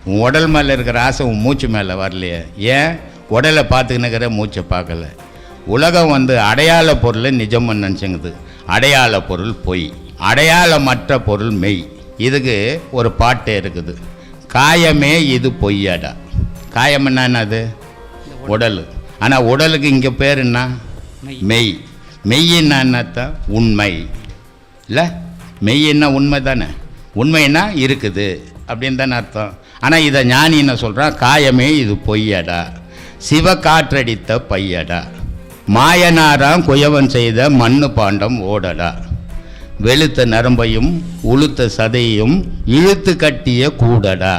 உன் உடல் மேலே இருக்கிற ஆசை உன் மூச்சு மேலே வரலையே. ஏன் உடலை பார்த்துக்கினுக்கிற மூச்சை பார்க்கல. உலகம் அடையாள பொருளை நிஜம்னு நினச்சிங்குது. அடையாள பொருள் பொய், அடையாளமற்ற பொருள் மெய். இதுக்கு ஒரு பாட்டே இருக்குது. காயமே இது பொய்யாடா. காயம்னா என்னது? உடல். ஆனால் உடலுக்கு இங்கே பேர் என்ன? மெய். மெய்யின்னா என்னத்தான்? உண்மை இல்லை. மெய்யின்னா உண்மை தானே. உண்மைன்னா இருக்குது அப்படின்னு தானே அர்த்தம். ஆனால் இதை ஞானி என்ன சொல்கிறான்? காயமே இது பொய்யடா, சிவ காற்றடித்த பையடா, மாயனாராம் குயவன் செய்த மண்ணு பாண்டம் ஓடடா, வெளுத்த நரம்பையும் உளுத்த சதையும் இழுத்து கட்டிய கூடடா,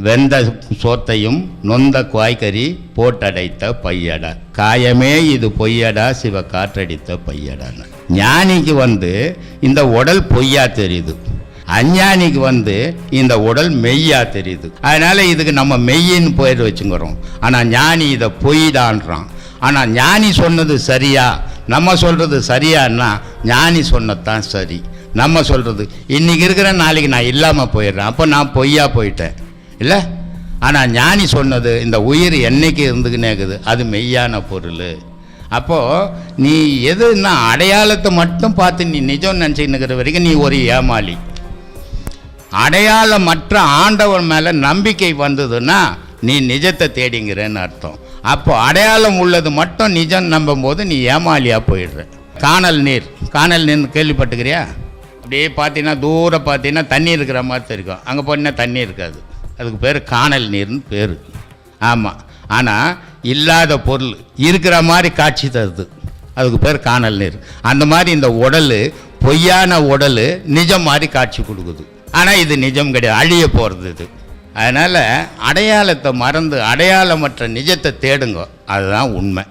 வெந்த சோத்தையும் நொந்த காய்கறி போட்டடைத்த பையடா, காயமே இது பொய்யடா, சிவ காற்றடித்த பையடான்னு. ஞானிக்கு இந்த உடல் பொய்யா தெரியுது, அஞ்ஞானிக்கு இந்த உடல் மெய்யா தெரியுது. அதனால இதுக்கு நம்ம மெய்யின்னு பேர் வச்சுக்கிறோம். ஆனால் ஞானி இதை பொய்தான்றான். ஆனால் ஞானி சொன்னது சரியா, நம்ம சொல்கிறது சரியான்னா ஞானி சொன்னதான் சரி. நம்ம சொல்கிறது இன்றைக்கி இருக்கிற நாளைக்கு நான் இல்லாமல் போயிடுறேன், அப்போ நான் பொய்யா போயிட்டேன் இல்லை. ஆனால் ஞானி சொன்னது இந்த உயிர் என்னைக்கு இருந்துக்கினே இருக்குது, அது மெய்யான பொருள். அப்போது நீ எதுன்னா அடையாளத்தை மட்டும் பார்த்து நீ நிஜம் நினச்சிக்கிற வரைக்கும் நீ ஒரு ஏமாளி. அடையாளமற்ற ஆண்டவன் மேலே நம்பிக்கை வந்ததுன்னா நீ நிஜத்தை தேடிங்கிறன்னு அர்த்தம். அப்போ அடையாளம் உள்ளது மட்டும் நிஜம் நம்பும்போது நீ ஏமாளியாக போயிடுற. காணல் நீர், காணல் நீர் கேள்விப்பட்டுக்கிறியா? அப்படியே பார்த்தீங்கன்னா தூரம் பார்த்தீங்கன்னா தண்ணி இருக்கிற மாதிரி இருக்கும், அங்கே போனால் தண்ணி இருக்காது. அதுக்கு பேர் காணல் நீர்னு பேர். ஆமாம். ஆனால் இல்லாத பொருள் இருக்கிற மாதிரி காட்சி தருது, அதுக்கு பேர் காணல் நீர். அந்த மாதிரி இந்த உடல், பொய்யான உடல் நிஜம் மாதிரி காட்சி கொடுக்குது. ஆனால் இது நிஜம் கிடையாது, அழிய போகிறது இது. அதனால் அடையாளத்தை மறந்து அடையாளமற்ற நிஜத்தை தேடுங்க, அதுதான் உண்மை.